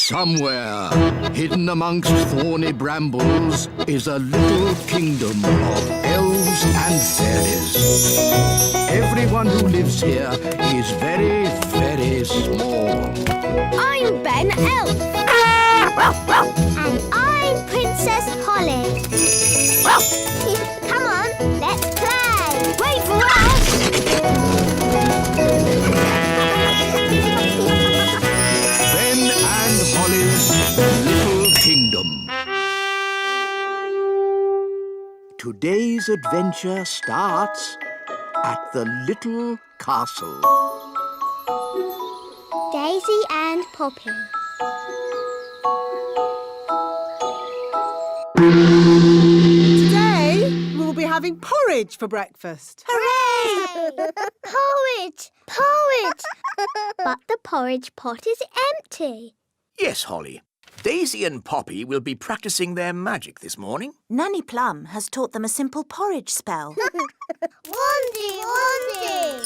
Somewhere, hidden amongst thorny brambles, is a little kingdom of elves and fairies. Everyone who lives here is very, very small. I'm Ben Elf. And I'm Princess Holly. Come on, let's play. Wait for us. Ben and Holly's Little Kingdom. Today's adventure starts at the little castle. Daisy and Poppy. Today, we'll be having porridge for breakfast. Hooray! Porridge! Porridge! But the porridge pot is empty. Yes, Holly. Daisy and Poppy will be practising their magic this morning. Nanny Plum has taught them a simple porridge spell. Wandy, Wandy!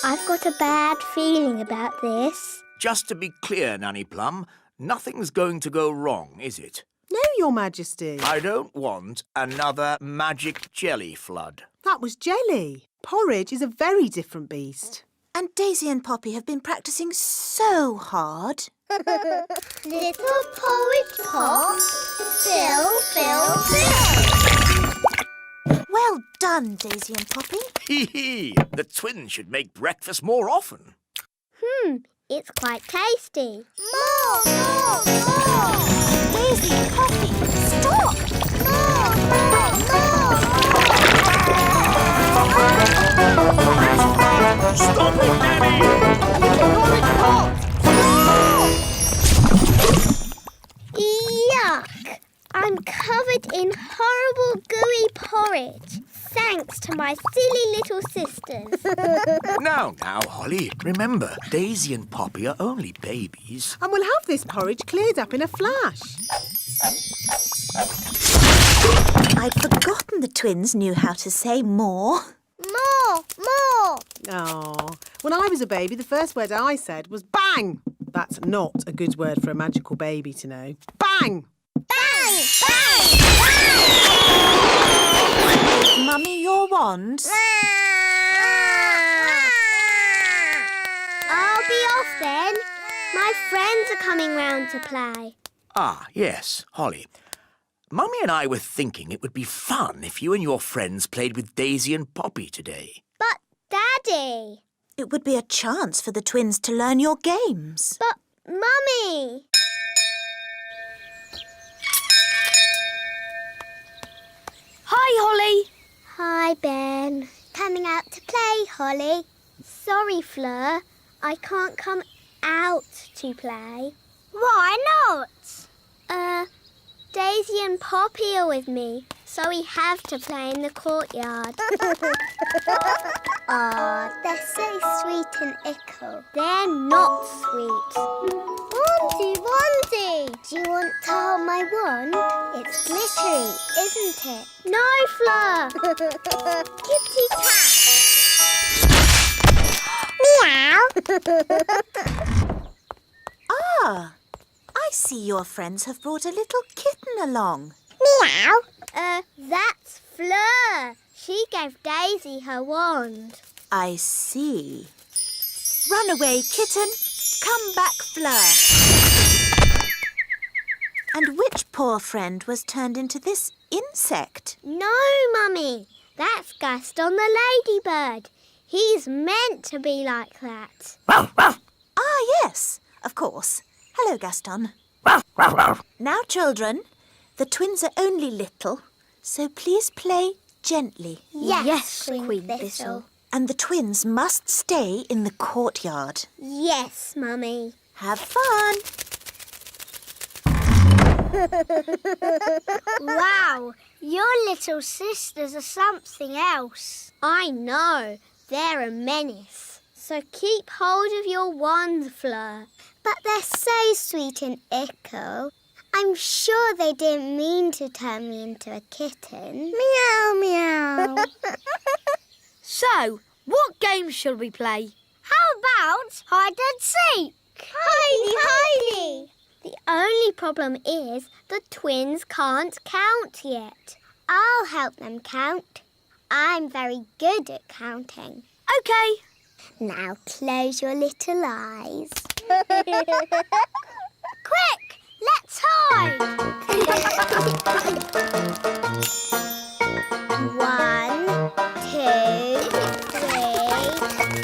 I've got a bad feeling about this. Just to be clear, Nanny Plum, nothing's going to go wrong, is it? No, Your Majesty. I don't want another magic jelly flood. That was jelly. Porridge is a very different beast. And Daisy and Poppy have been practising so hard. Little porridge pot, fill, fill, fill. Well done, Daisy and Poppy. Hee hee! The twins should make breakfast more often. It's quite tasty. More, more, more. Daisy, Poppy, stop! More, more, more. Stop it, Nanny! Yuck! I'm covered in horrible gooey porridge. Thanks to my silly little sisters. Now, Holly, remember, Daisy and Poppy are only babies. And we'll have this porridge cleared up in a flash. I'd forgotten the twins knew how to say more. More, more. Oh, when I was a baby, the first word I said was bang. That's not a good word for a magical baby to know. Bang! Bang, bang, bang. Mummy, your wands? I'll be off then. My friends are coming round to play. Ah, yes, Holly. Mummy and I were thinking it would be fun if you and your friends played with Daisy and Poppy today. But, Daddy. It would be a chance for the twins to learn your games. But, Mummy. Hi, Holly. Hi, Ben. Coming out to play, Holly. Sorry, Fleur. I can't come out to play. Why not? Daisy and Poppy are with me, so we have to play in the courtyard. Aw, they're so sweet and ickle. They're not sweet. Wandy, Wandy! Do you want to hold my wand? It's glittery, isn't it? No, Fleur! Kitty cat! Meow! Ah, I see your friends have brought a little kitten along. Meow! That's Fleur. She gave Daisy her wand. I see. Run away, kitten. Come back, Fleur. And which poor friend was turned into this insect? No, Mummy. That's Gaston the ladybird. He's meant to be like that. Ah, yes, of course. Hello, Gaston. Now, children, the twins are only little, so please play gently. Yes, Queen Thistle. And the twins must stay in the courtyard. Yes, Mummy. Have fun. Wow, your little sisters are something else. I know. They're a menace. So keep hold of your wand, Fleur. But they're so sweet and ickle. I'm sure they didn't mean to turn me into a kitten. Meow, meow. So, what game shall we play? How about hide and seek? Hidey, hidey. only problem is the twins can't count yet. I'll help them count. I'm very good at counting. OK. Now close your little eyes. Quick! Let's hide! 1, 2, 3,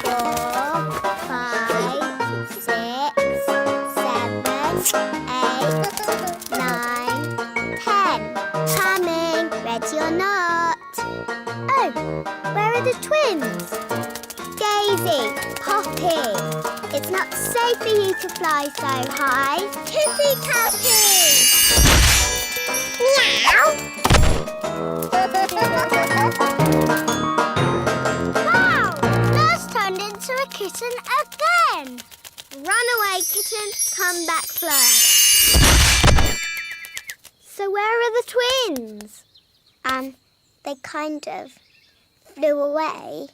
4, 5, 6, 7, 8, 9, 10. Coming, ready or not. Oh, where are the twins? Daisy, Poppy. It's not safe for you to fly so high. Kissy Catty! Meow! Wow! Fleurs turned into a kitten again. Run away, kitten. Come back, Fleur. So where are the twins? They kind of flew away.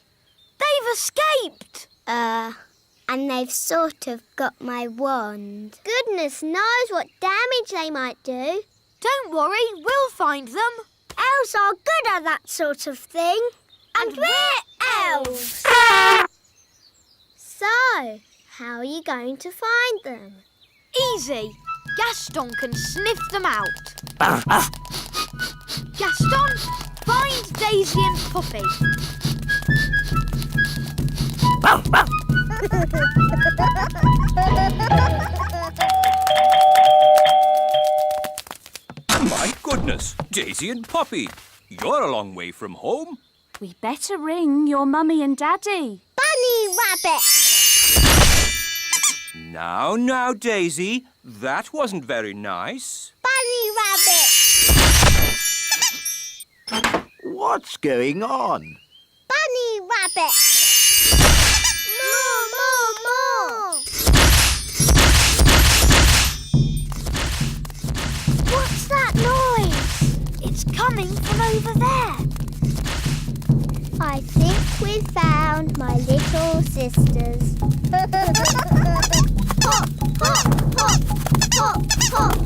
They've escaped. And they've sort of got my wand. Goodness knows what damage they might do. Don't worry, we'll find them. Elves are good at that sort of thing. And we're elves. So, how are you going to find them? Easy. Gaston can sniff them out. Gaston, find Daisy and Poppy. My goodness, Daisy and Poppy, you're a long way from home. We better ring your mummy and daddy. Bunny Rabbit! Now, Daisy, that wasn't very nice. Bunny Rabbit! What's going on? Bunny Rabbit! More! What's that noise? It's coming from over there. I think we've found my little sisters. Hop, hop, hop, hop, hop.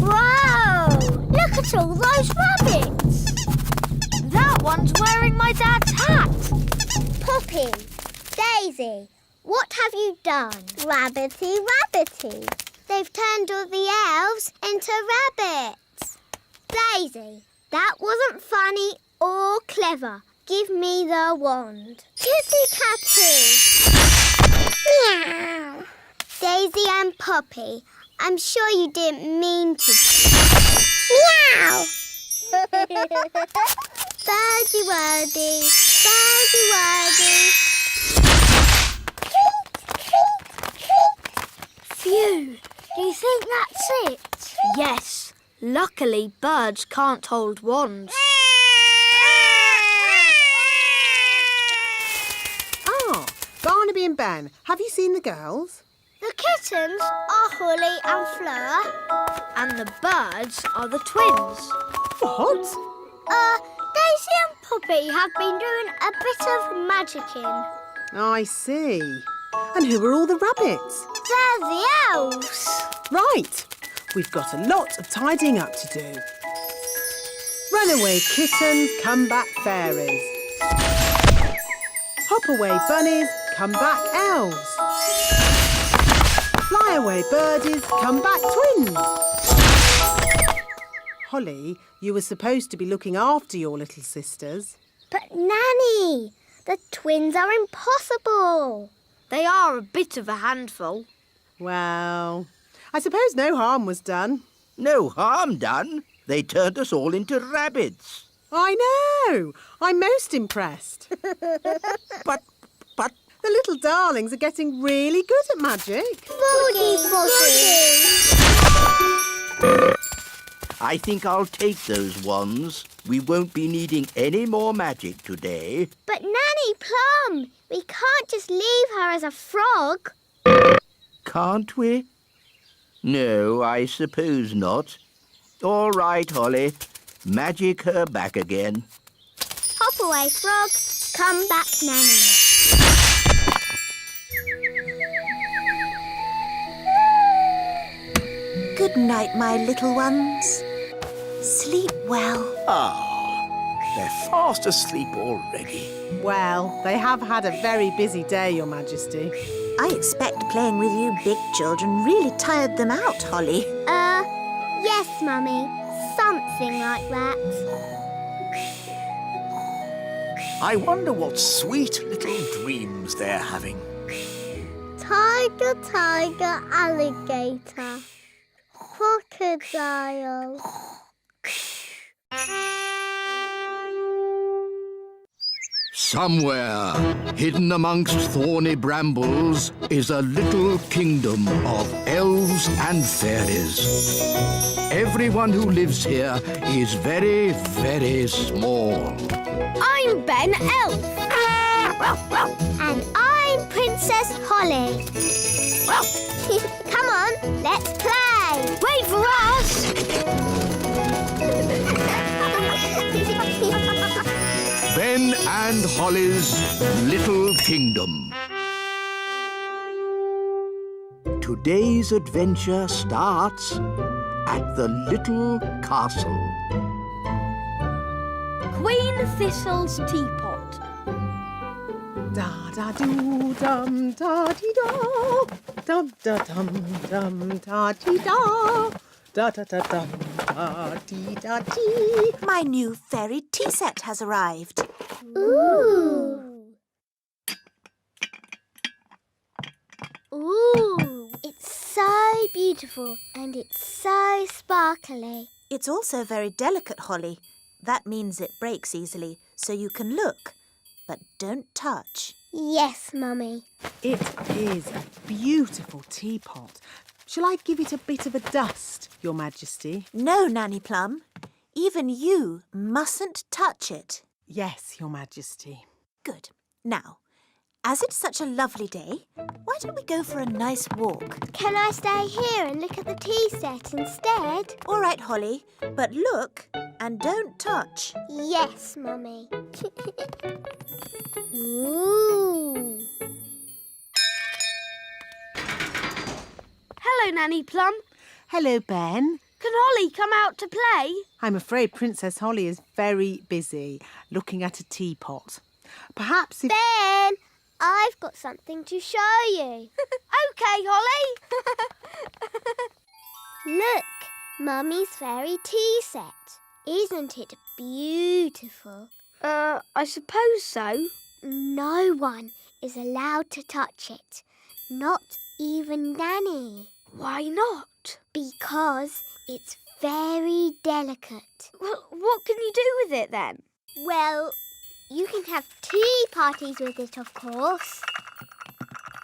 Wow! Look at all those rabbits. That one's wearing my dad's hat. Poppy, Daisy, what have you done? Rabbity, rabbity. They've turned all the elves into rabbits. Daisy, that wasn't funny or clever. Give me the wand. Kissy Catty! Meow. Daisy and Poppy, I'm sure you didn't mean to. Meow! Birdie wordy, birdie wordy. Phew. Do you think that's it? Yes. Luckily, birds can't hold wands. Ah, Barnaby and Ben, have you seen the girls? The kittens are Holly and Fleur. And the birds are the twins. What? Daisy and Poppy have been doing a bit of magicking. I see. And who are all the rabbits? They're the elves. Right. We've got a lot of tidying up to do. Runaway kittens, come back fairies. Hop away bunnies, come back elves. Fly away birdies, come back twins. Holly, you were supposed to be looking after your little sisters. But Nanny, the twins are impossible. They are a bit of a handful. Well, I suppose no harm was done. No harm done. They turned us all into rabbits. I know. I'm most impressed. But The little darlings are getting really good at magic. Boogie, boogie. I think I'll take those wands. We won't be needing any more magic today. But Nanny Plum, we can't just leave her as a frog. Can't we? No, I suppose not. All right, Holly. Magic her back again. Hop away, frog. Come back, Nanny. Good night, my little ones. Sleep well. They're fast asleep already. Well, they have had a very busy day, Your Majesty. I expect playing with you big children really tired them out, Holly. Yes, Mummy. Something like that. I wonder what sweet little dreams they're having. Tiger, tiger, alligator. Crocodile. Somewhere, hidden amongst thorny brambles, is a little kingdom of elves and fairies. Everyone who lives here is very, very small. I'm Ben Elf. And I'm Princess Holly. Come on, let's play. Wait for us! Ben and Holly's Little Kingdom. Today's adventure starts at the Little Castle. Queen Thistle's teapot. Da da doo dum da dee da, dum da dum dum da dee da, da da da dum da dee da dee. My new fairy tea set has arrived. Ooh. Ooh. It's so beautiful and it's so sparkly. It's also very delicate, Holly. That means it breaks easily, so you can look, but don't touch. Yes, Mummy. It is a beautiful teapot. Shall I give it a bit of a dust, Your Majesty? No, Nanny Plum. Even you mustn't touch it. Yes, Your Majesty. Good. Now, as it's such a lovely day, why don't we go for a nice walk? Can I stay here and look at the tea set instead? All right, Holly, but look and don't touch. Yes, Mummy. Ooh. Hello, Nanny Plum. Hello, Ben. Can Holly come out to play? I'm afraid Princess Holly is very busy looking at a teapot. Perhaps if... Ben, I've got something to show you. OK, Holly. Look, Mummy's fairy tea set. Isn't it beautiful? I suppose so. No one is allowed to touch it. Not even Nanny. Why not? Because it's very delicate. Well, what can you do with it then? Well, you can have tea parties with it, of course.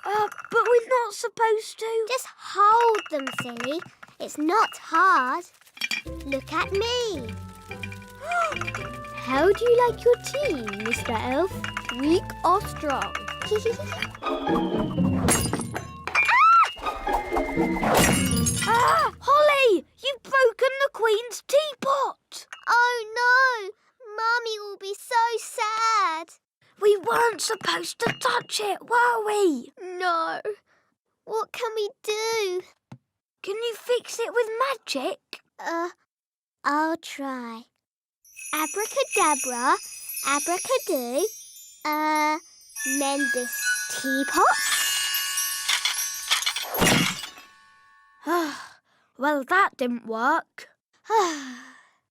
But we're not supposed to. Just hold them, silly. It's not hard. Look at me. How do you like your tea, Mr. Elf? Weak or strong? Holly! You've broken the Queen's teapot! Oh, no! Mummy will be so sad. We weren't supposed to touch it, were we? No. What can we do? Can you fix it with magic? I'll try. Abracadabra, abracadoo. Mend this teapot. Well, that didn't work.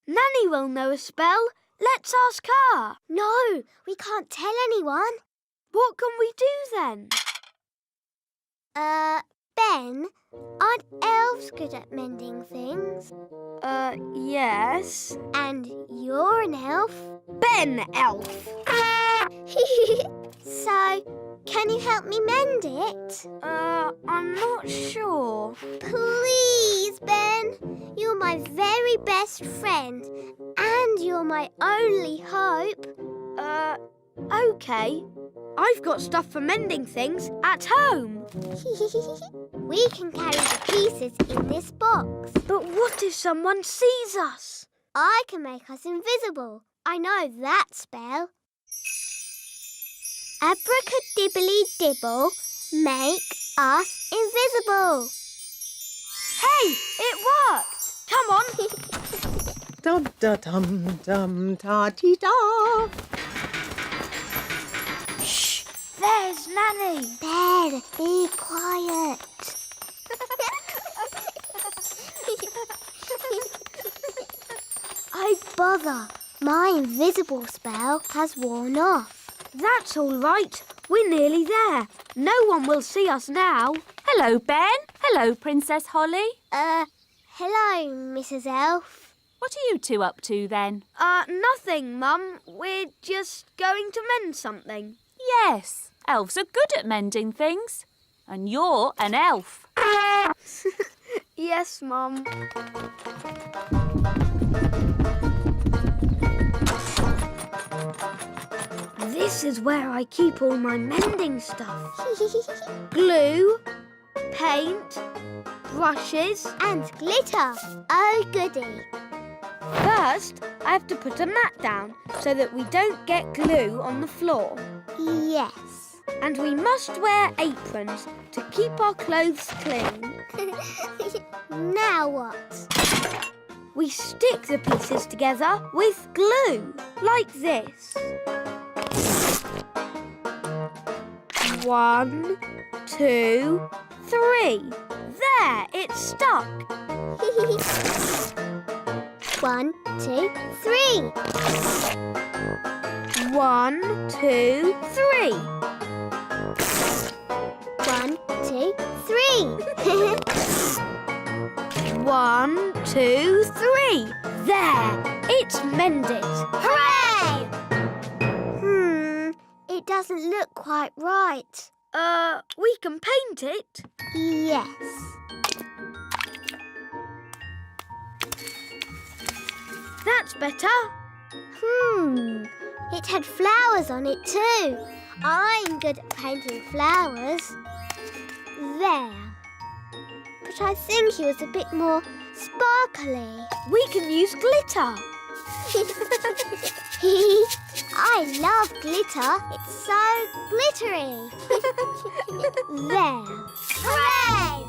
Nanny will know a spell. Let's ask her. No, we can't tell anyone. What can we do then? Ben, aren't elves good at mending things? Yes. And you're an elf? Ben Elf. So, can you help me mend it? I'm not sure. Please, Ben. You're my very best friend. And you're my only hope. OK. I've got stuff for mending things at home. We can carry the pieces in this box. But what if someone sees us? I can make us invisible. I know that spell. Abracadibbly dibble, make us invisible. Hey, it worked! Come on. Dum-da-dum-dum-ta-dee-da. Shh! There's Nanny. Ben, be quiet. Oh, bother. My invisible spell has worn off. That's all right. We're nearly there. No one will see us now. Hello, Ben. Hello, Princess Holly. Hello, Mrs. Elf. What are you two up to then? Nothing, Mum. We're just going to mend something. Yes, elves are good at mending things. And you're an elf. Yes, Mum. This is where I keep all my mending stuff. Glue, paint, brushes. And glitter. Oh, goody. First, I have to put a mat down so that we don't get glue on the floor. Yes. And we must wear aprons to keep our clothes clean. Now what? We stick the pieces together with glue, like this. 1, 2, 3. There, it's stuck. 1, 2, 3. 1, 2, 3. 1, 2, 3. 1, 2, 3. There, it's mended. Hooray! It doesn't look quite right. We can paint it. Yes. That's better. It had flowers on it too. I'm good at painting flowers. There. But I think it was a bit more sparkly. We can use glitter. I love glitter. It's so glittery. There. Hooray!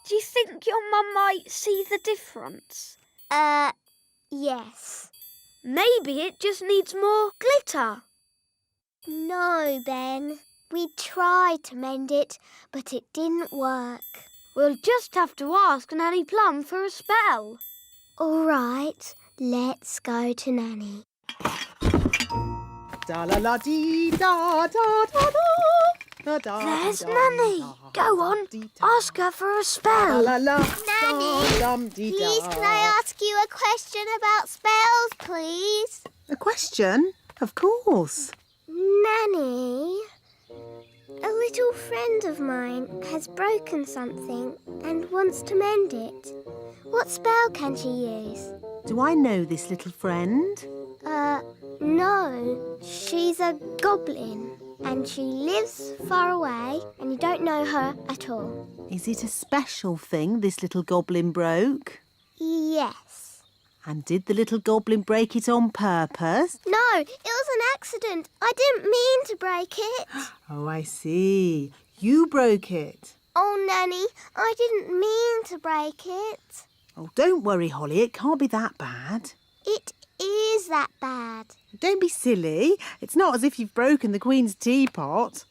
Do you think your mum might see the difference? Yes. Maybe it just needs more glitter. No, Ben. We tried to mend it, but it didn't work. We'll just have to ask Nanny Plum for a spell. All right, let's go to Nanny. Da-la-la-dee-da-da-da-da. There's Nanny. Go on, ask her for a spell. Nanny, please can I ask you a question about spells, please? A question? Of course. Nanny, a little friend of mine has broken something and wants to mend it. What spell can she use? Do I know this little friend? No. She's a goblin and she lives far away and you don't know her at all. Is it a special thing this little goblin broke? Yes. And did the little goblin break it on purpose? No, it was an accident. I didn't mean to break it. Oh, I see. You broke it. Oh, Nanny, I didn't mean to break it. Oh, don't worry, Holly. It can't be that bad. It is that bad. Don't be silly. It's not as if you've broken the Queen's teapot.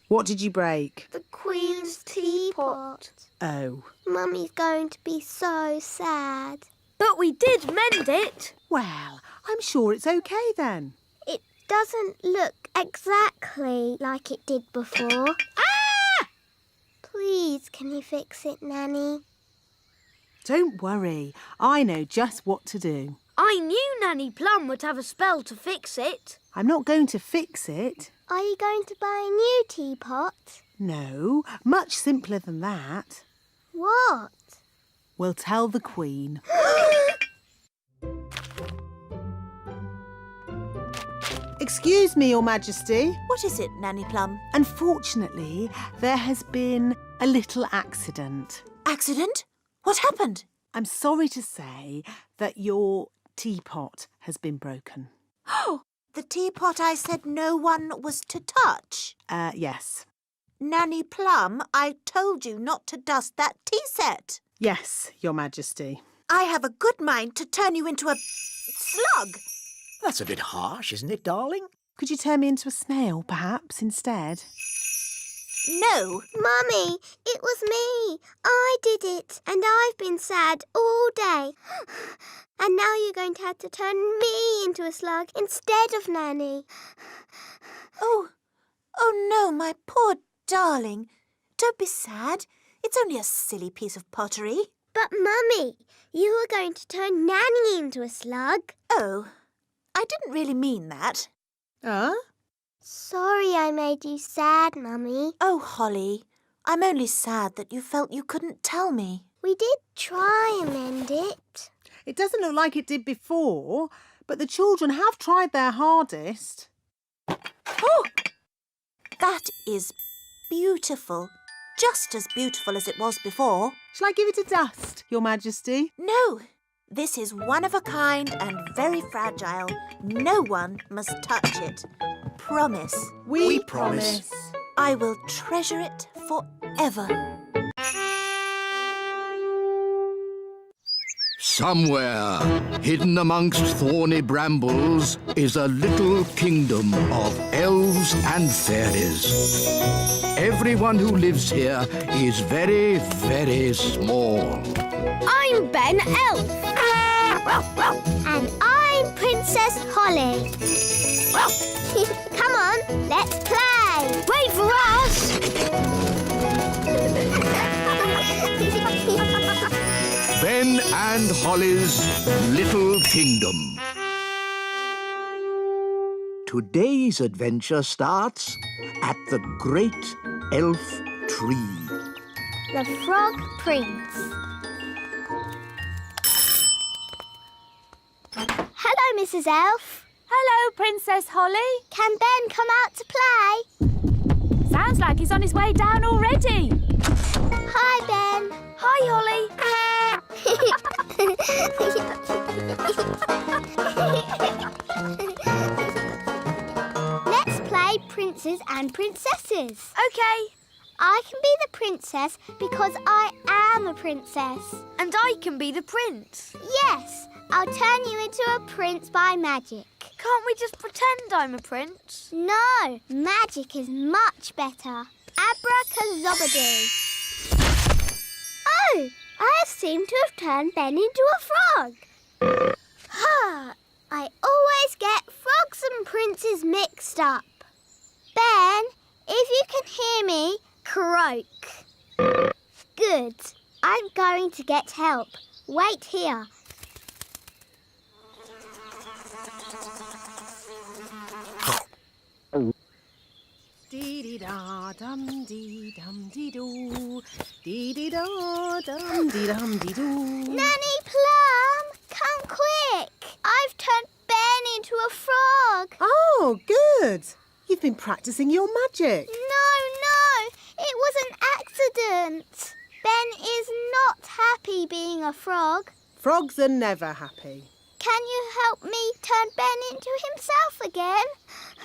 What did you break? The Queen's teapot. Oh. Mummy's going to be so sad. But we did mend it. Well, I'm sure it's okay then. It doesn't look exactly like it did before. Ah! Please, can you fix it, Nanny? Don't worry. I know just what to do. I knew Nanny Plum would have a spell to fix it. I'm not going to fix it. Are you going to buy a new teapot? No, much simpler than that. What? We'll tell the Queen. Excuse me, Your Majesty. What is it, Nanny Plum? Unfortunately, there has been a little accident. Accident? What happened? I'm sorry to say that your teapot has been broken. Oh, the teapot I said no one was to touch. Yes. Nanny Plum, I told you not to dust that tea set. Yes, Your Majesty. I have a good mind to turn you into a slug. That's a bit harsh, isn't it, darling? Could you turn me into a snail, perhaps, instead? No. Mummy, it was me. I did it, and I've been sad all day. And now you're going to have to turn me into a slug instead of Nanny. Oh no, my poor darling. Don't be sad. It's only a silly piece of pottery. But Mummy, you were going to turn Nanny into a slug. Oh, I didn't really mean that. Sorry I made you sad, Mummy. Oh, Holly, I'm only sad that you felt you couldn't tell me. We did try and mend it. It doesn't look like it did before, but the children have tried their hardest. Oh, that is beautiful. Just as beautiful as it was before. Shall I give it a dust, Your Majesty? No, this is one of a kind and very fragile. No one must touch it. Promise. We promise. I will treasure it forever. Somewhere, hidden amongst thorny brambles, is a little kingdom of elves and fairies. Everyone who lives here is very, very small. I'm Ben Elf. And I'm Princess Holly. Come on, let's play. Wait for us. Ben and Holly's Little Kingdom. Today's adventure starts at the Great Elf Tree. The Frog Prince. Hello, Mrs. Elf. Hello, Princess Holly. Can Ben come out to play? Sounds like he's on his way down already. Hi, Ben. Hi, Holly. Let's play Princes and Princesses. OK. I can be the princess because I am a princess. And I can be the prince. Yes, I'll turn you into a prince by magic. Can't we just pretend I'm a prince? No, magic is much better. Abracazobadoo. Oh, I seem to have turned Ben into a frog. I always get frogs and princes mixed up. Ben, if you can hear me, croak. Good. I'm going to get help. Wait here. Dee-dee-da, dum-dee-dum-dee-doo. Dee-dee-da, dum-dee-dum-dee-doo. Nanny Plum, come quick. I've turned Ben into a frog. Oh, good. You've been practicing your magic. No, it was an accident. Ben is not happy being a frog. Frogs are never happy. Can you help me turn Ben into himself again?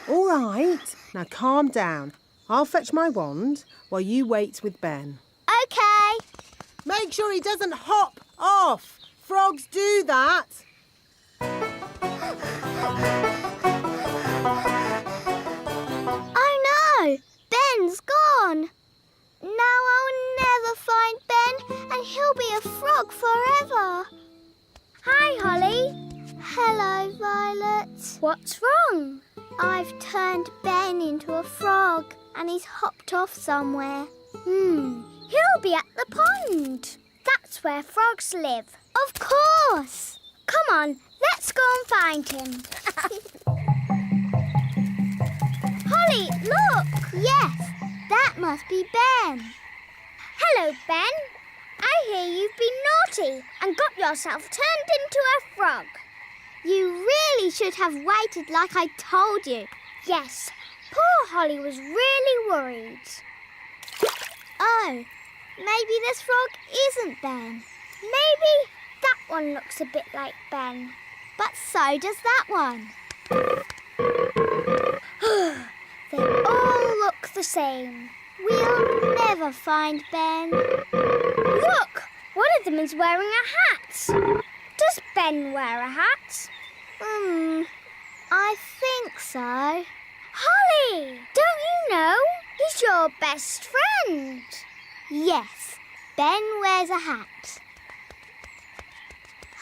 All right. Now calm down. I'll fetch my wand while you wait with Ben. OK. Make sure he doesn't hop off. Frogs do that. Oh no, Ben's gone. Now I'll never find Ben and he'll be a frog forever. Hi, Holly. Hello, Violet. What's wrong? I've turned Ben into a frog and he's hopped off somewhere. He'll be at the pond. That's where frogs live. Of course. Come on, let's go and find him. Holly, look. Yes, that must be Ben. Hello, Ben. I hear you've been naughty and got yourself turned into a frog. You really should have waited like I told you. Yes, poor Holly was really worried. Oh, maybe this frog isn't Ben. Maybe that one looks a bit like Ben. But so does that one. They all look the same. We'll never find Ben. Look! One of them is wearing a hat. Does Ben wear a hat? I think so. Holly! Don't you know? He's your best friend. Yes, Ben wears a hat.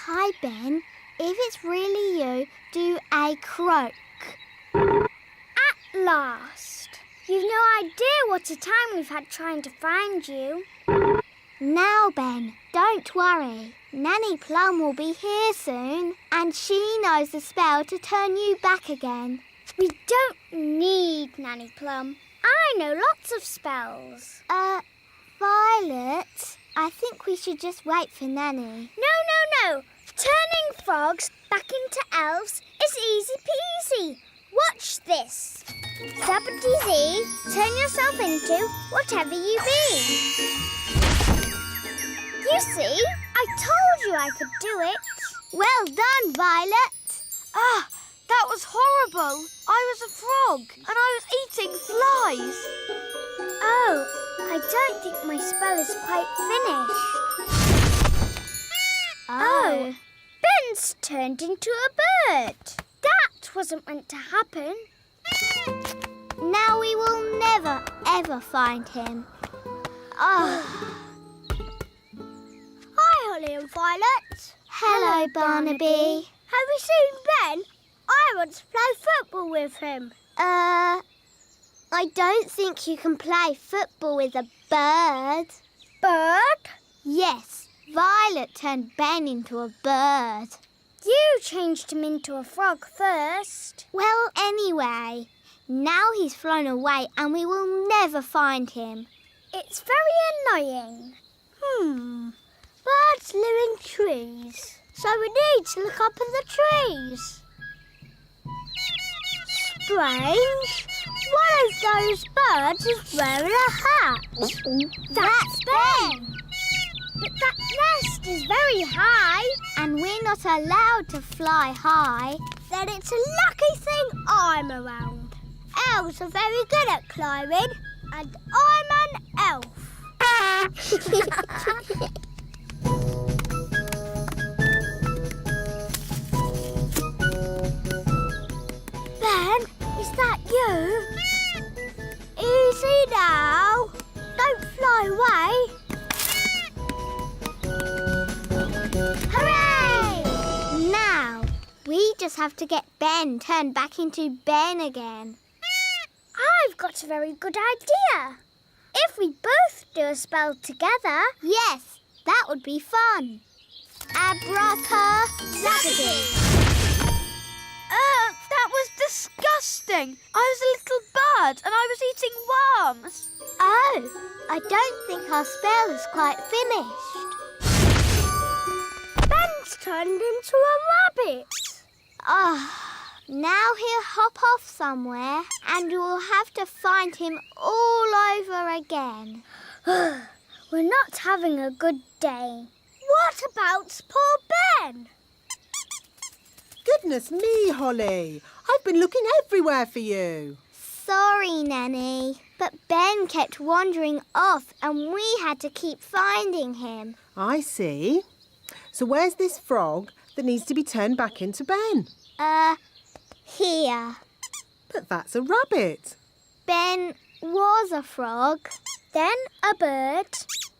Hi, Ben. If it's really you, do a croak. At last. You've no idea what a time we've had trying to find you. Now, Ben, don't worry. Nanny Plum will be here soon, and she knows the spell to turn you back again. We don't need Nanny Plum. I know lots of spells. Violet, I think we should just wait for Nanny. No. Turning frogs back into elves is easy peasy. Watch this. Zappity-zee, turn yourself into whatever you be. You see, I told you I could do it. Well done, Violet. Ah, that was horrible. I was a frog and I was eating flies. Oh, I don't think my spell is quite finished. Oh, Ben's turned into a bird. That wasn't meant to happen. Now we will never, ever find him. Hi, Holly and Violet. Hello, Barnaby. Have you seen Ben? I want to play football with him. I don't think you can play football with a bird. Bird? Yes, Violet turned Ben into a bird. You changed him into a frog first. Well, anyway, now he's flown away and we will never find him. It's very annoying. Birds live in trees, so we need to look up in the trees. Strange. One of those birds is wearing a hat. That's Ben. But that nest is very high. And we're not allowed to fly high. Then it's a lucky thing I'm around. Elves are very good at climbing, and I'm an elf. Ben, is that you? Easy now. Don't fly away. Hooray! Now, we just have to get Ben turned back into Ben again. I've got a very good idea. If we both do a spell together... Yes, that would be fun. Abracadabra. That was disgusting. I was a little bird and I was eating worms. Oh, I don't think our spell is quite finished. Ben's turned into a rabbit. Now he'll hop off somewhere and we'll have to find him all over again. We're not having a good day. What about poor Ben? Goodness me, Holly. I've been looking everywhere for you. Sorry, Nanny, but Ben kept wandering off and we had to keep finding him. I see. So where's this frog that needs to be turned back into Ben? Here. But that's a rabbit. Ben was a frog. Then a bird.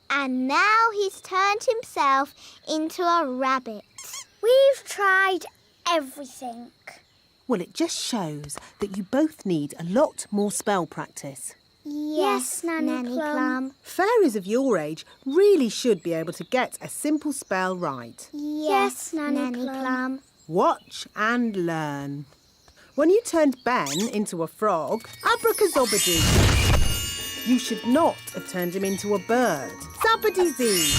And now he's turned himself into a rabbit. We've tried everything. Well, it just shows that you both need a lot more spell practice. Yes, Nanny Plum. Fairies of your age really should be able to get a simple spell right. Yes, Nanny Plum. Watch and learn. When you turned Ben into a frog, abracazobadoo. You should not have turned him into a bird. Zappity-zee.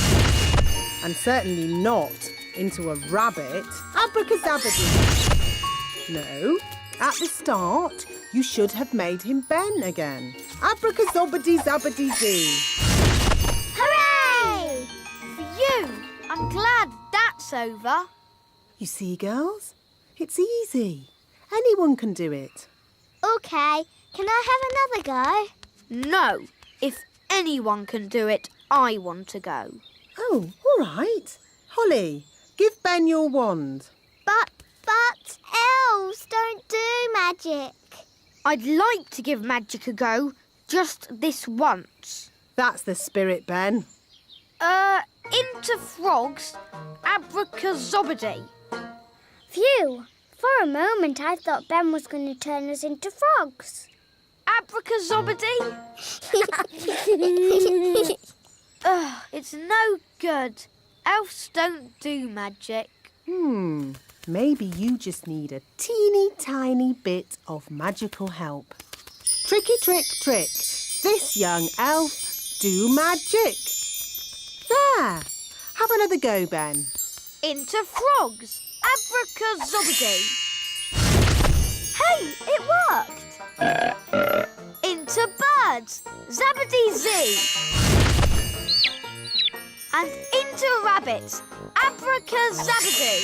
And certainly not into a rabbit. Abracazabadoo. No, at the start, you should have made him Ben again. Abracazobadee-zabbity-zee. Hooray! For you. I'm glad that's over. You see, girls? It's easy. Anyone can do it. OK, can I have another go? No, If anyone can do it, I want to go. Oh, all right. Holly, give Ben your wand. But elves don't do magic. I'd like to give magic a go, just this once. That's the spirit, Ben. Into frogs, abracazobody. Phew! For a moment I thought Ben was going to turn us into frogs. Abracazobody? Ugh, it's no good. Elves don't do magic. Maybe you just need a teeny tiny bit of magical help. Tricky trick trick. This young elf do magic. There. Have another go, Ben. Into frogs, abracazobody. Hey, it worked. Into birds, zabadee-zee. And into rabbits, abracazabadee.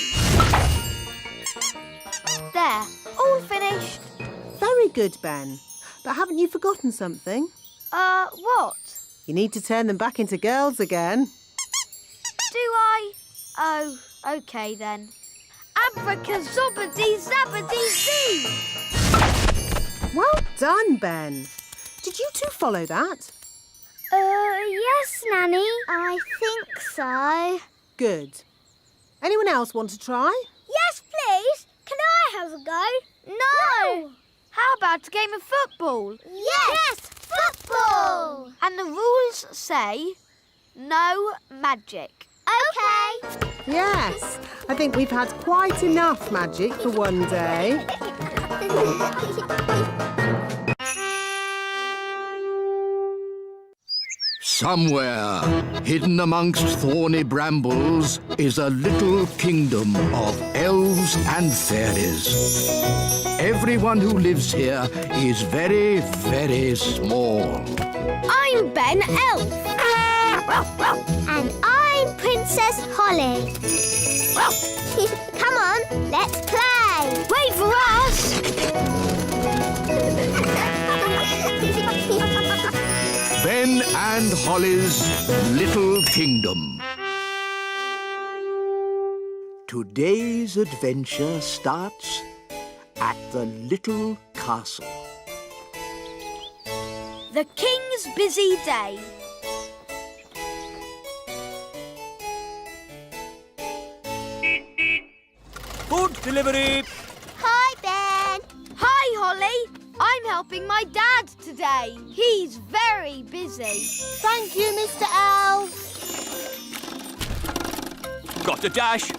There, all finished. Very good, Ben. But haven't you forgotten something? What? You need to turn them back into girls again. Do I? Oh, OK then. Abracazobadee-zabadee-zee. Well done, Ben. Did you two follow that? Yes, Nanny. I think so. Good. Anyone else want to try? Yes, please. Can I have a go? No! How about a game of football? Yes, football. And the rules say no magic. OK. Yes. I think we've had quite enough magic for one day. Somewhere, hidden amongst thorny brambles, is a little kingdom of elves and fairies. Everyone who lives here is very, very small. I'm Ben Elf. And I'm Princess Holly. Come on, let's play. Wait for us. Ben and Holly's Little Kingdom. Today's adventure starts at the little castle. The King's busy day. Food delivery. Hi, Ben. Hi, Holly. I'm helping my dad today. He's very busy. Thank you, Mr. Elf. Got a dash.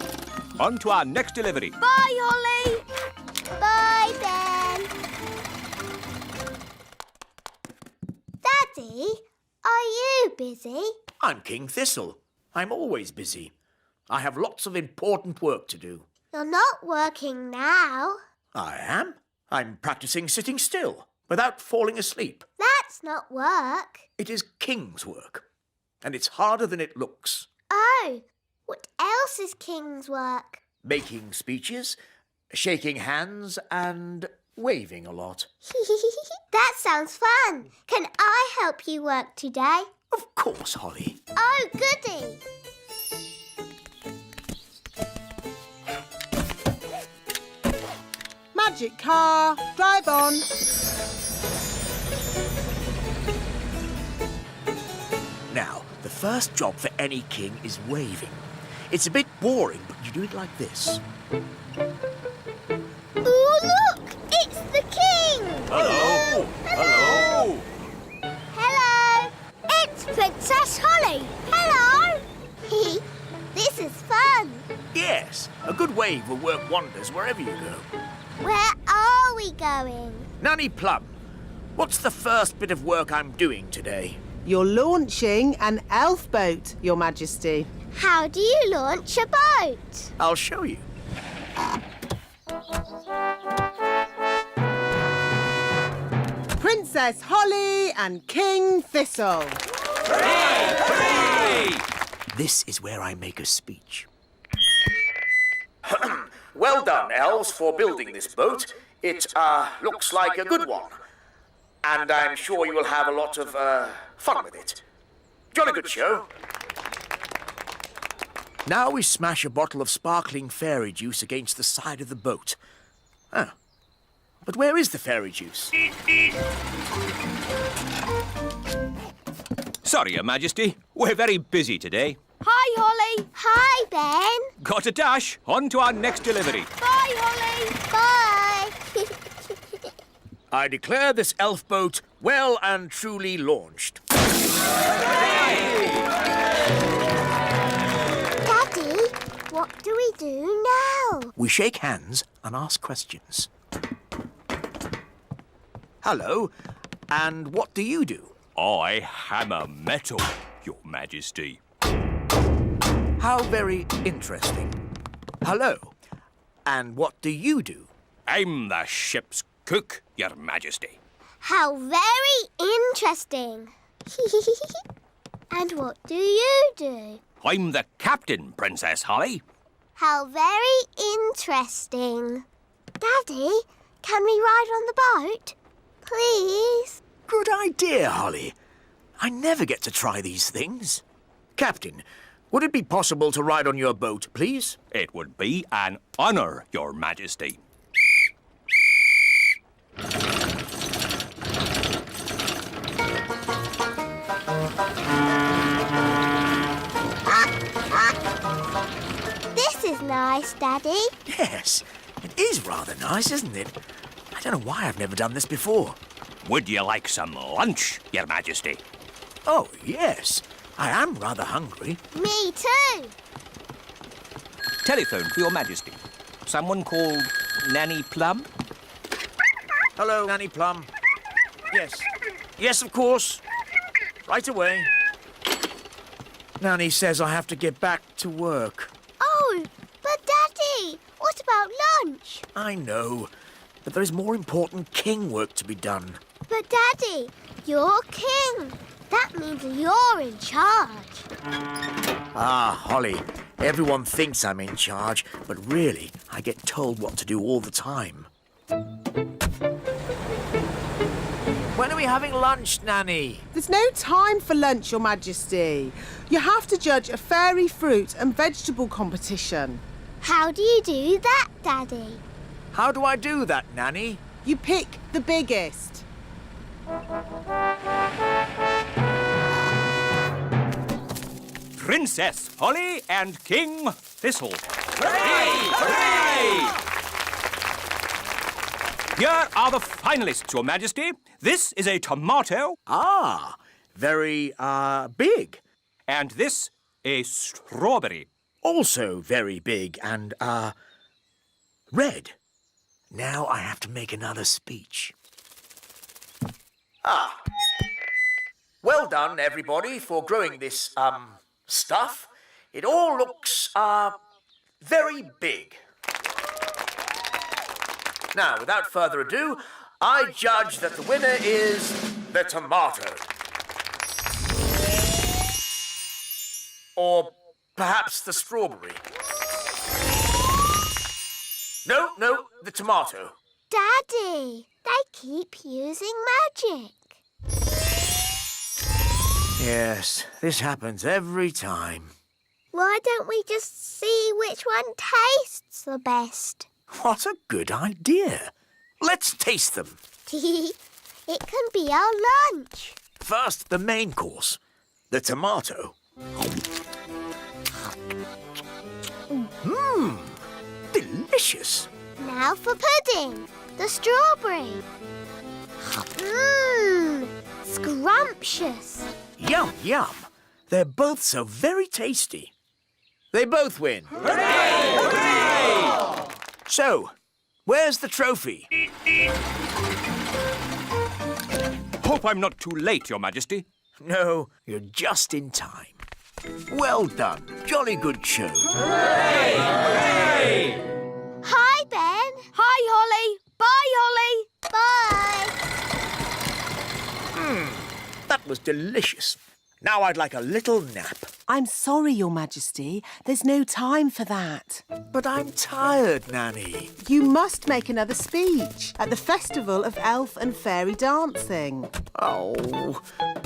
On to our next delivery. Bye, Holly. Bye, Ben. Daddy, are you busy? I'm King Thistle. I'm always busy. I have lots of important work to do. You're not working now. I am. I'm practicing sitting still without falling asleep. That's not work. It is King's work, and it's harder than it looks. Oh, what else is King's work? Making speeches, shaking hands, and waving a lot. That sounds fun. Can I help you work today? Of course, Holly. Oh, goody. Magic car, drive on. Now, the first job for any king is waving. It's a bit boring, but you do it like this. Ooh, look! It's the King! Hello. Hello. Hello! It's Princess Holly. Hello! This is fun. Yes, a good wave will work wonders wherever you go. Where are we going? Nanny Plum, what's the first bit of work I'm doing today? You're launching an elf boat, Your Majesty. How do you launch a boat? I'll show you. Princess Holly and King Thistle. Hooray! This is where I make a speech. Well done, elves, for building this boat. It, looks like a good one. and I'm sure you will have a lot of fun with it. Jolly good show. Now we smash a bottle of sparkling fairy juice against the side of the boat. Oh, but where is the fairy juice? Sorry, Your Majesty. We're very busy today. Hi, Holly. Hi, Ben. Got a dash. On to our next delivery. Bye, Holly. Bye. I declare this elf boat well and truly launched. Daddy, what do we do now? We shake hands and ask questions. Hello, and what do you do? I hammer metal, Your Majesty. How very interesting. Hello, and what do you do? I'm the ship's cook, Your Majesty. How very interesting. And what do you do? I'm the captain, Princess Holly. How very interesting. Daddy, can we ride on the boat? Please? Good idea, Holly. I never get to try these things. Captain, would it be possible to ride on your boat, please? It would be an honour, Your Majesty. This is nice, Daddy. Yes, it is rather nice, isn't it? I don't know why I've never done this before. Would you like some lunch, Your Majesty? Oh, yes. I am rather hungry. Me too. Telephone for Your Majesty. Someone called Nanny Plum? Hello, Nanny Plum. Yes. Yes, of course. Right away. Nanny says I have to get back to work. Oh, but Daddy, what about lunch? I know, but there is more important king work to be done. But Daddy, you're king. That means you're in charge. Ah, Holly, everyone thinks I'm in charge, but really, I get told what to do all the time. When are we having lunch, Nanny? There's no time for lunch, Your Majesty. You have to judge a fairy fruit and vegetable competition. How do you do that, Daddy? How do I do that, Nanny? You pick the biggest. Princess Holly and King Thistle. Here are the finalists, Your Majesty. This is a tomato. Ah, very, big. And this, a strawberry. Also very big and, red. Now I have to make another speech. Ah. Well done, everybody, for growing this, stuff. It all looks, very big. Now, without further ado, I judge that the winner is the tomato. Or perhaps the strawberry. No, the tomato. Daddy, they keep using magic. Yes, this happens every time. Why don't we just see which one tastes the best? What a good idea. Let's taste them. It can be our lunch. First, the main course, the tomato. Delicious. Now for pudding, the strawberry. Scrumptious. Yum, yum. They're both so very tasty. They both win. Hooray! Hooray! So, where's the trophy? Hope I'm not too late, Your Majesty. No, you're just in time. Well done. Jolly good show. Hooray! Hooray! Hi, Ben. Hi, Holly. Bye, Holly. Bye. That was delicious. Now I'd like a little nap. I'm sorry, Your Majesty. There's no time for that. But I'm tired, Nanny. You must make another speech at the Festival of Elf and Fairy Dancing. Oh,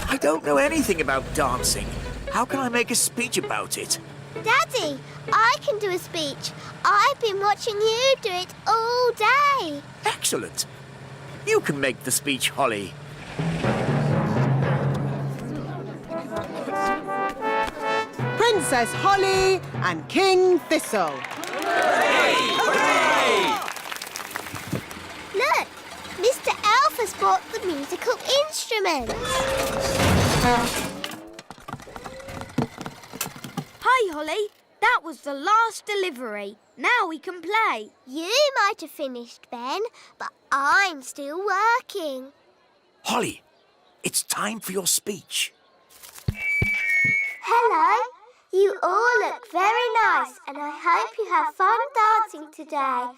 I don't know anything about dancing. How can I make a speech about it? Daddy, I can do a speech. I've been watching you do it all day. Excellent. You can make the speech, Holly. Princess Holly and King Thistle. Look, Mr. Elf has brought the musical instruments. Hi, Holly. That was the last delivery. Now we can play. You might have finished, Ben, but I'm still working. Holly, it's time for your speech. Hello. You all look very nice, and I hope you have fun dancing today.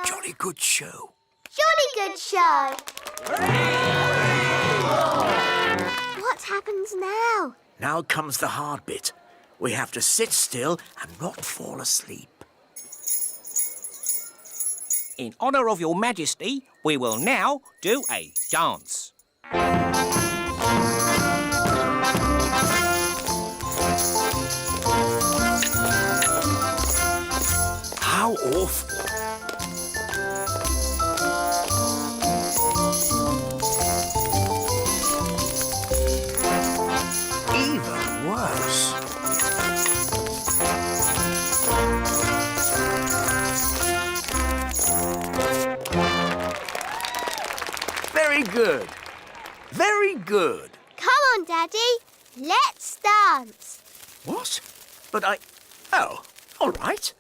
Jolly good show. Jolly good show. What happens now? Now comes the hard bit. We have to sit still and not fall asleep. In honour of Your Majesty, we will now do a dance. How awful. Even worse. Very good. Very good. Come on, Daddy. Let's dance. What? But Oh, all right.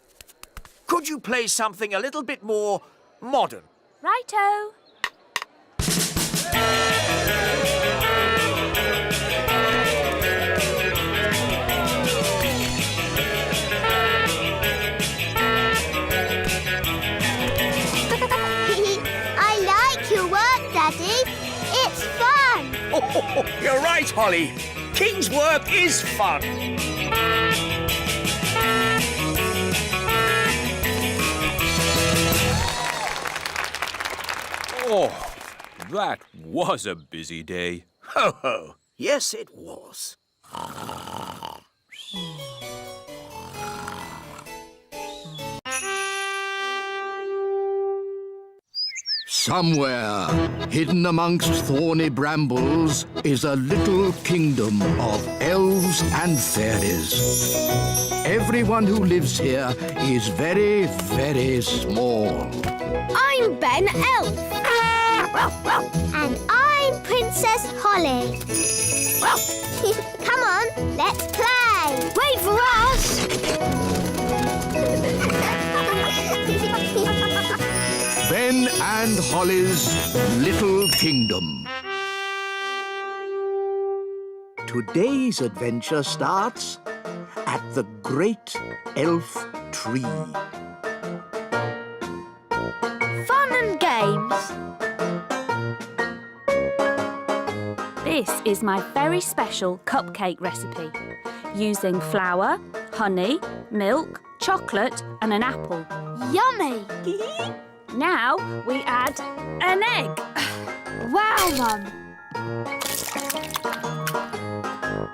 Could you play something a little bit more modern? Righto. I like your work, Daddy. It's fun. Oh, you're right, Holly. King's work is fun. Oh, that was a busy day. Ho, ho. Yes, it was. Somewhere, hidden amongst thorny brambles, is a little kingdom of elves and fairies. Everyone who lives here is very, very small. I'm Ben Elf. And I'm Princess Holly. Come on, let's play. Wait for us. Ben and Holly's Little Kingdom. Today's adventure starts at the Great Elf Tree. Fun and games. This is my very special cupcake recipe, using flour, honey, milk, chocolate and an apple. Yummy. Now we add an egg. Wow, Mum.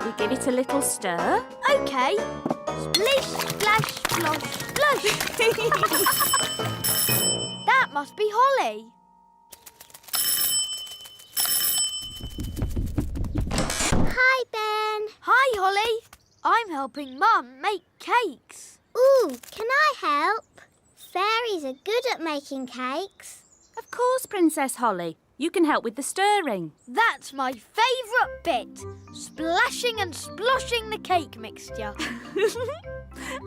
We give it a little stir. OK. Splish, splash, splosh, splosh. That must be Holly. Hi, Ben. Hi, Holly. I'm helping Mum make cakes. Ooh, can I help? Fairies are good at making cakes. Of course, Princess Holly. You can help with the stirring. That's my favourite bit. Splashing and sploshing the cake mixture.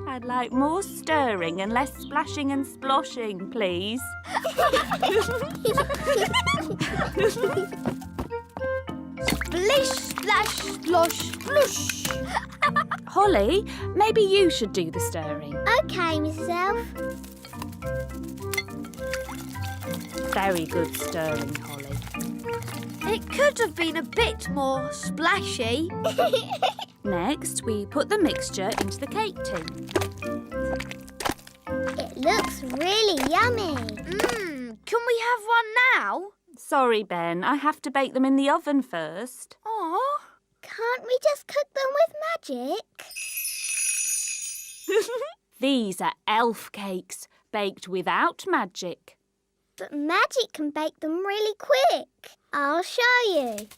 I'd like more stirring and less splashing and sploshing, please. Splish, splash, splosh, splush. Holly, maybe you should do the stirring. OK, Mrs. Elf. Very good stirring, Holly. It could have been a bit more splashy. Next, we put the mixture into the cake tin. It looks really yummy. Can we have one now? Sorry, Ben, I have to bake them in the oven first. Oh, Can't we just cook them with magic? These are elf cakes, baked without magic. But magic can bake them really quick. I'll show you.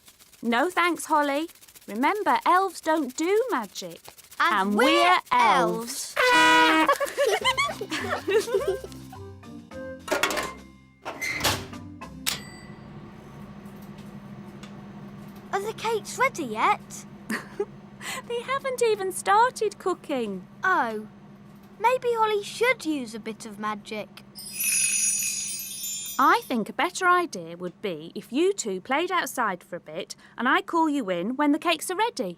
No thanks, Holly. Remember, elves don't do magic. and we're elves. Are the cakes ready yet? They haven't even started cooking. Oh, maybe Holly should use a bit of magic. I think a better idea would be if you two played outside for a bit and I call you in when the cakes are ready.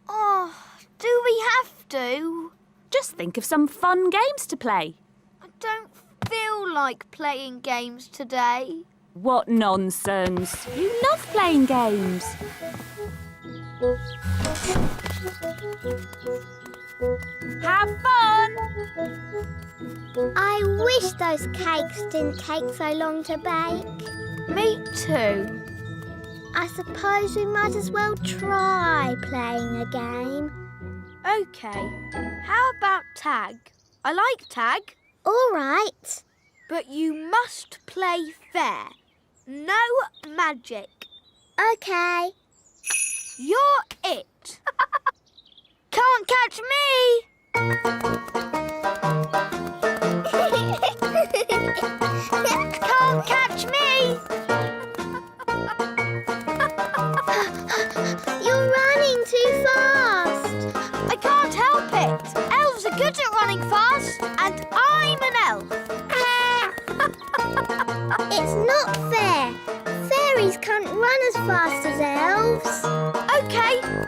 Oh, do we have to? Just think of some fun games to play. I don't feel like playing games today. What nonsense. You love playing games. Have fun! I wish those cakes didn't take so long to bake. Me too. I suppose we might as well try playing a game. OK, how about tag? I like tag. All right. But you must play fair. No magic. OK. You're it. Can't catch me. Can't catch me. You're running too fast. I can't help it. Elves are good at running fast, and I'm an elf. It's not fair. Fairies can't run as fast as elves. OK,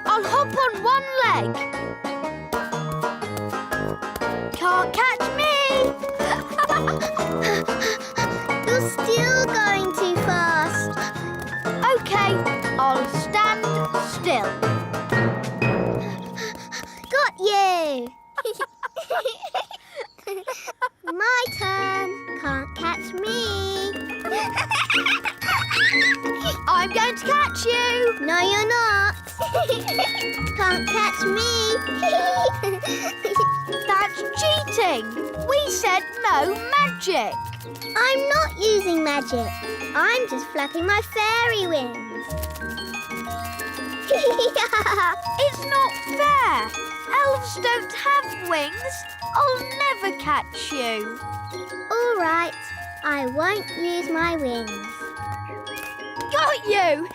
I'll hop on one leg. Can't catch me. You're still going too fast. OK, I'll stand still. Got you. My turn. Can't catch me. I'm going to catch you. No, you're not. Can't catch me. That's cheating. We said no magic. I'm not using magic. I'm just flapping my fairy wings. It's not fair. Elves don't have wings. I'll never catch you. All right. I won't use my wings. Got you.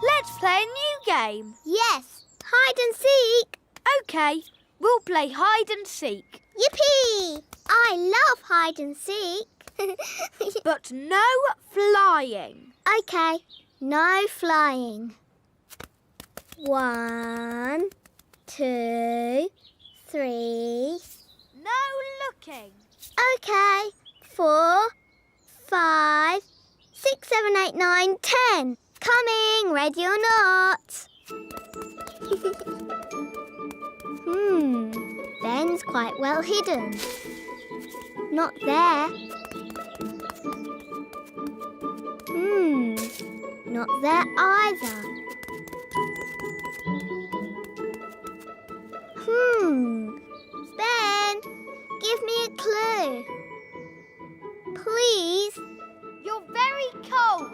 Let's play a new game. Yes. Hide and seek. OK, we'll play hide and seek. Yippee! I love hide and seek. But no flying. OK. No flying. 1, 2, 3. No looking. OK. 4, 5, 6, 7, 8, 9, 10. Coming, ready or not. Ben's quite well hidden. Not there. Not there either. Ben, give me a clue. Please. You're very cold.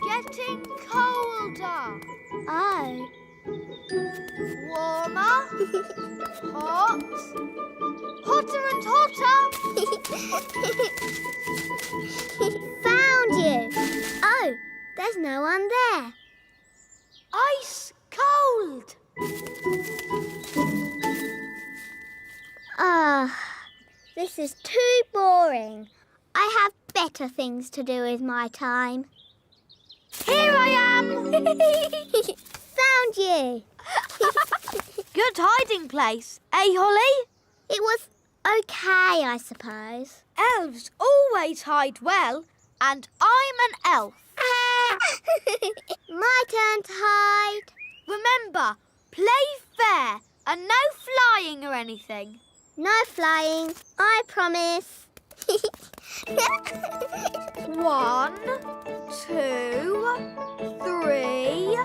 Getting colder. Oh. Warmer. Hot. Hotter and hotter. Found you. Oh, there's no one there. Ice cold. This is too boring. I have better things to do with my time. Here I am. Found you. Good hiding place, eh, Holly? It was okay, I suppose. Elves always hide well. And I'm an elf. My turn to hide. Remember, play fair and no flying or anything. No flying, I promise. 1, 2, 3.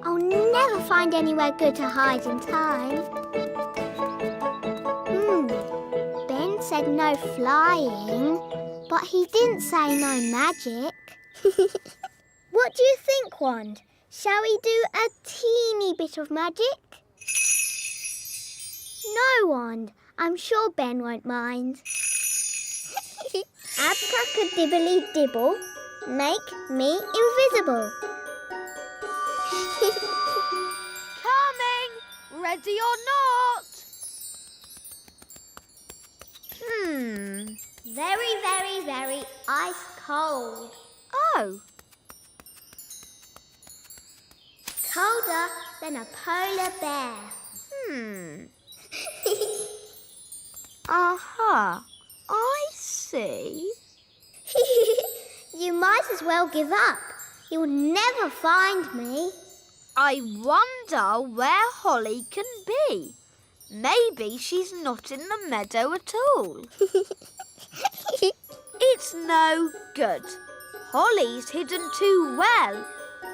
I'll never find anywhere good to hide in time. Ben said no flying, but he didn't say no magic. What do you think, Wand? Shall we do a teeny bit of magic? No, Wand. I'm sure Ben won't mind. Abracadibbly-dibble, make me invisible. Coming! Ready or not? Very, very, very ice cold. Oh. Colder than a polar bear. Aha. I see. You might as well give up. You'll never find me. I wonder where Holly can be. Maybe she's not in the meadow at all. It's no good. Holly's hidden too well.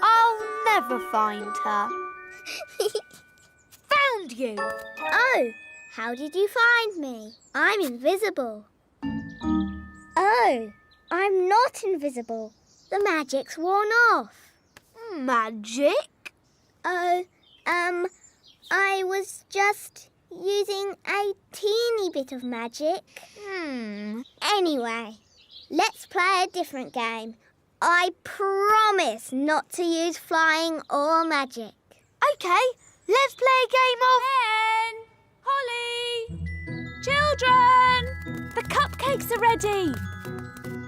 I'll never find her. Found you! Oh, how did you find me? I'm invisible. Oh, I'm not invisible. The magic's worn off. Magic? Oh, I was just using a teeny bit of magic. Anyway, let's play a different game. I promise not to use flying or magic. OK, let's play a game of... Ben! Holly! Children! The cupcakes are ready.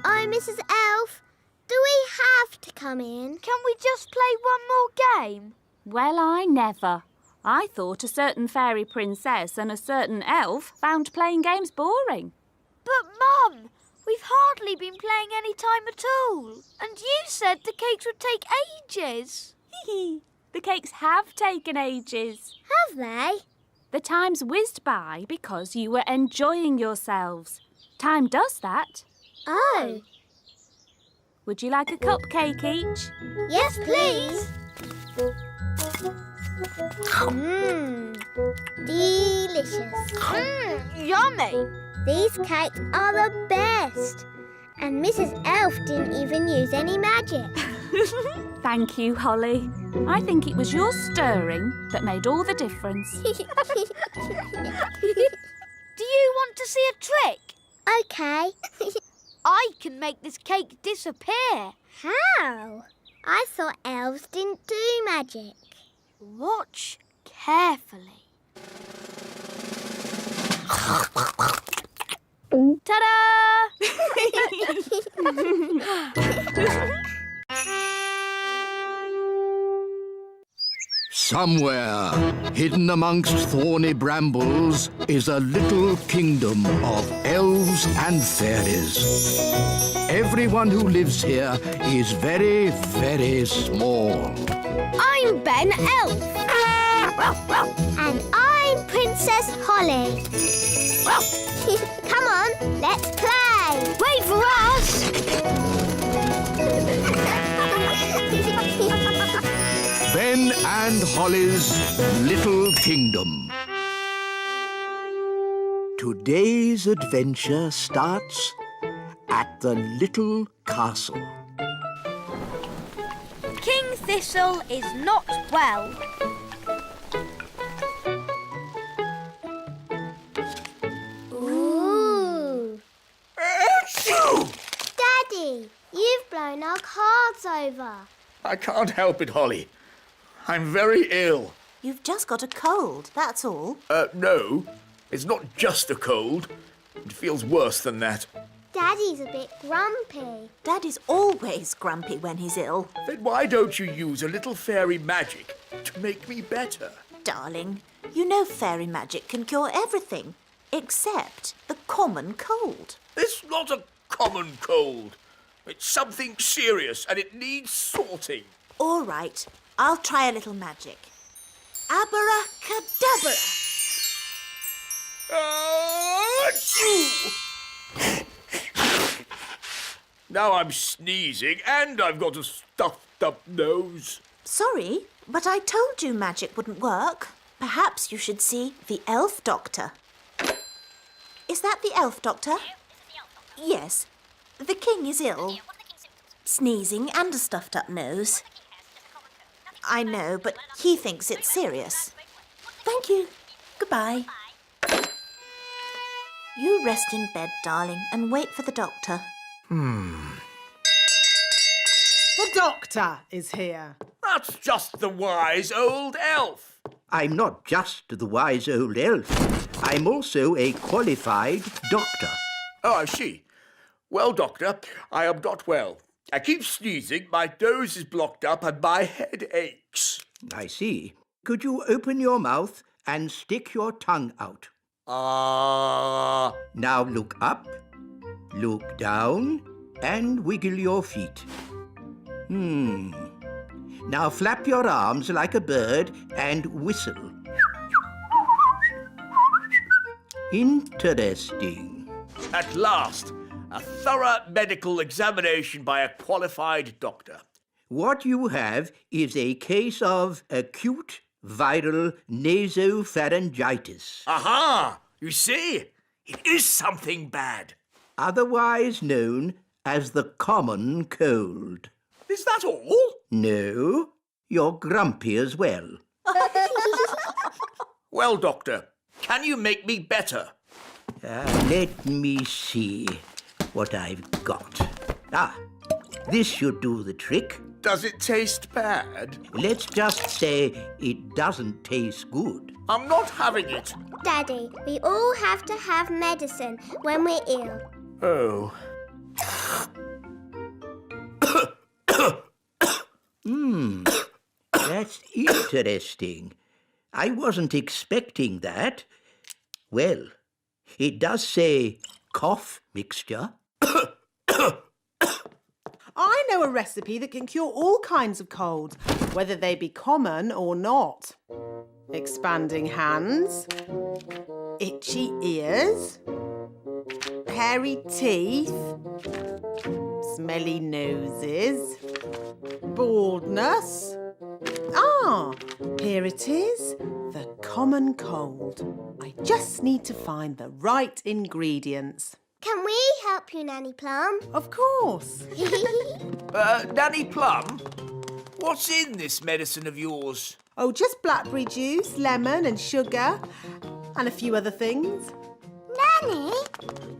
Oh, Mrs. Elf, do we have to come in? Can we just play one more game? Well, I never. I thought a certain fairy princess and a certain elf found playing games boring. But, Mum, we've hardly been playing any time at all. And you said the cakes would take ages. The cakes have taken ages. Have they? The time's whizzed by because you were enjoying yourselves. Time does that. Oh. Would you like a cupcake each? Yes, please. Delicious. Yummy. These cakes are the best. And Mrs. Elf didn't even use any magic. Thank you, Holly. I think it was your stirring that made all the difference. Do you want to see a trick? OK. I can make this cake disappear. How? I thought elves didn't do magic. Watch carefully. Ta-da! Somewhere, hidden amongst thorny brambles, is a little kingdom of elves and fairies. Everyone who lives here is very, very small. I'm Ben Elf. And I'm Princess Holly. Come on, let's play. Wait for us! Ben and Holly's Little Kingdom. Today's adventure starts at the Little Castle. King Thistle is not well. Ooh. Daddy, you've blown our cards over. I can't help it, Holly. I'm very ill. You've just got a cold, that's all. No. It's not just a cold. It feels worse than that. Daddy's a bit grumpy. Daddy's always grumpy when he's ill. Then why don't you use a little fairy magic to make me better? Darling, you know fairy magic can cure everything, except the common cold. It's not a common cold. It's something serious and it needs sorting. All right, I'll try a little magic. Abracadabra! Achoo! Now I'm sneezing and I've got a stuffed up nose. Sorry, but I told you magic wouldn't work. Perhaps you should see the elf doctor. Is that the elf doctor? Yes. The king is ill. Sneezing and a stuffed up nose. I know, but he thinks it's serious. Thank you. Goodbye. You rest in bed, darling, and wait for the doctor. The doctor is here. That's just the wise old elf. I'm not just the wise old elf. I'm also a qualified doctor. Oh, I see. Well, doctor, I am not well. I keep sneezing, my nose is blocked up and my head aches. I see. Could you open your mouth and stick your tongue out? Now look up, look down, and wiggle your feet. Now flap your arms like a bird and whistle. Interesting. At last, a thorough medical examination by a qualified doctor. What you have is a case of acute viral nasopharyngitis, Aha! You see? It is something bad. otherwise known as the common cold. Is that all? No, you're grumpy as well. Well, doctor, can you make me better? Let me see what I've got. This should do the trick. Does it taste bad? Let's just say it doesn't taste good. I'm not having it. Daddy, we all have to have medicine when we're ill. Oh. That's interesting. I wasn't expecting that. Well, it does say cough mixture. I know a recipe that can cure all kinds of colds, whether they be common or not. Expanding hands, itchy ears, hairy teeth, smelly noses, baldness. Here it is, the common cold. I just need to find the right ingredients. Can we help you, Nanny Plum? Of course. Nanny Plum, what's in this medicine of yours? Oh, just blackberry juice, lemon and sugar, and a few other things. Nanny,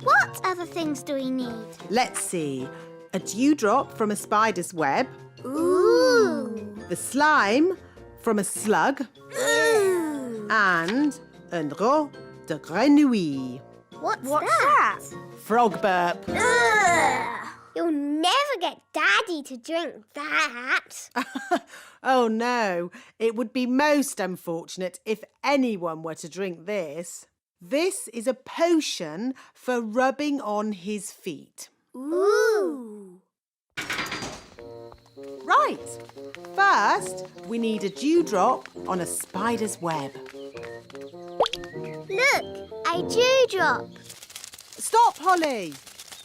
what other things do we need? Let's see. A dewdrop from a spider's web. Ooh. The slime from a slug. Ooh. And un rot de grenouille. What's that? Frog burp. Ugh. You'll never get Daddy to drink that. Oh no, it would be most unfortunate if anyone were to drink this. This is a potion for rubbing on his feet. Ooh. Right. First, we need a dewdrop on a spider's web. Look, a dewdrop. Stop, Holly.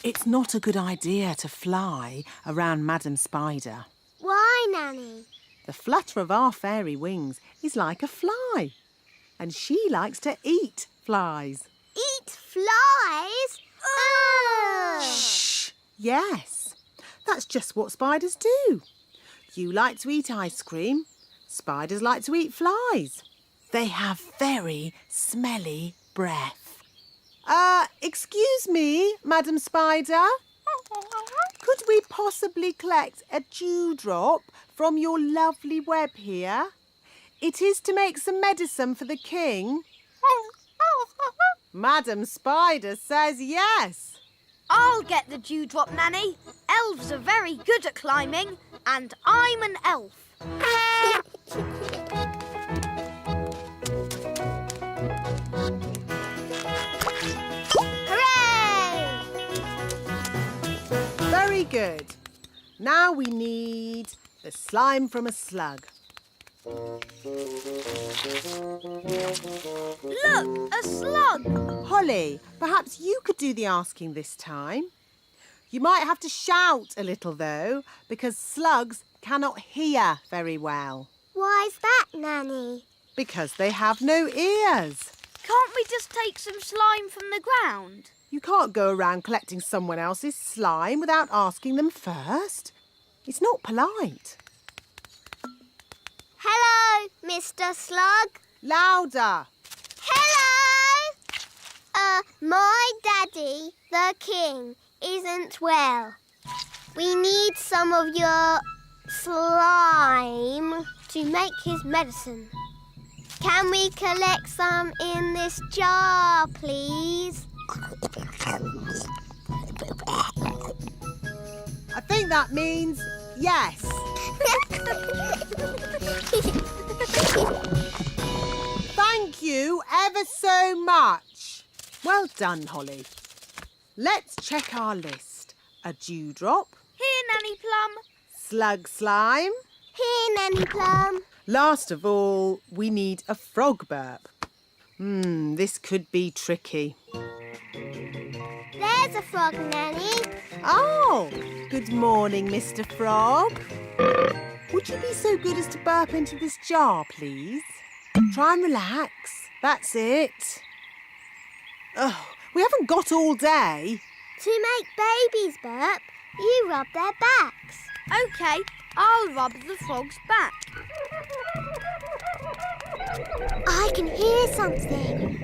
It's not a good idea to fly around Madam Spider. Why, Nanny? The flutter of our fairy wings is like a fly, and she likes to eat flies. Eat flies? Ugh. Shh! Yes, that's just what spiders do. You like to eat ice cream. Spiders like to eat flies. They have very smelly breath. Excuse me, Madam Spider. Could we possibly collect a dewdrop from your lovely web here? It is to make some medicine for the king. Madam Spider says yes. I'll get the dewdrop, Nanny. Elves are very good at climbing, and I'm an elf. Hooray! Very good. Now we need the slime from a slug. Look, a slug! Holly, perhaps you could do the asking this time. You might have to shout a little, though, because slugs cannot hear very well. Why's that, Nanny? Because they have no ears. Can't we just take some slime from the ground? You can't go around collecting someone else's slime without asking them first. It's not polite. Hello, Mr. Slug. Louder. Hello! My daddy, the king, isn't well. We need some of your slime to make his medicine. Can we collect some in this jar, please? I think that means yes. Thank you ever so much. Well done, Holly. Let's check our list. A dewdrop. Here, Nanny Plum. Slug slime. Here, Nanny Plum. Last of all, we need a frog burp. This could be tricky. There's a frog, Nanny. Oh, good morning, Mr. Frog. Would you be so good as to burp into this jar, please? Try and relax. That's it. Oh, we haven't got all day. To make babies burp, you rub their backs. OK, I'll rub the frog's back. I can hear something.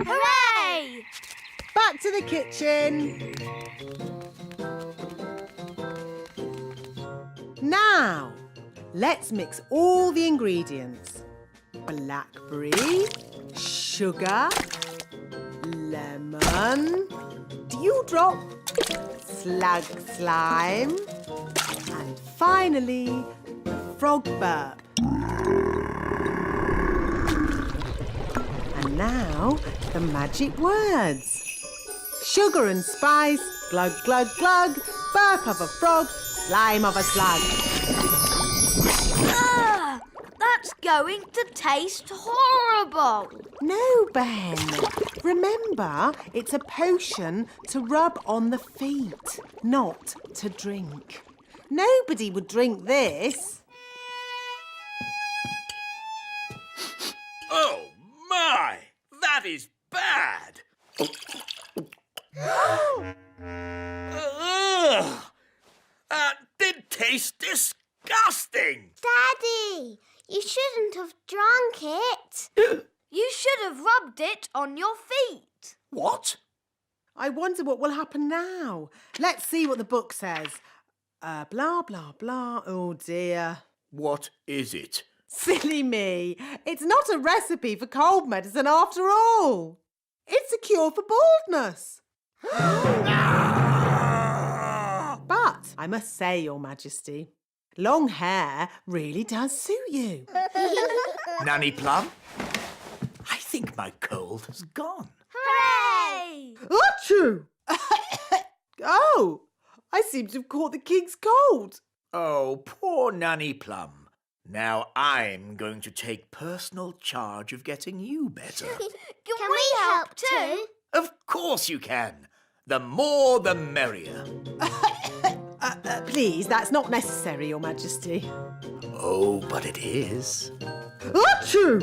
Hooray! Back to the kitchen. Now, let's mix all the ingredients. Blackberry, sugar, lemon, dewdrop, slug slime, and finally, frog burp. And now, the magic words. Sugar and spice, glug, glug, glug, burp of a frog, slime of a slug. That's going to taste horrible. No, Ben. Remember, it's a potion to rub on the feet, not to drink. Nobody would drink this. Oh, my! That is bad! Ugh! That did taste disgusting! Daddy, you shouldn't have drunk it. You should have rubbed it on your feet. What? I wonder what will happen now. Let's see what the book says. Blah, blah, blah. Oh, dear. What is it? Silly me. It's not a recipe for cold medicine after all. It's a cure for baldness. But I must say, Your Majesty, long hair really does suit you. Nanny Plum? I think my cold has gone. Hooray! Achoo! Oh, I seem to have caught the king's cold. Oh, poor Nanny Plum. Now I'm going to take personal charge of getting you better. Can we help too? Of course you can. The more the merrier. Please, that's not necessary, Your Majesty. Oh, but it is. Achoo!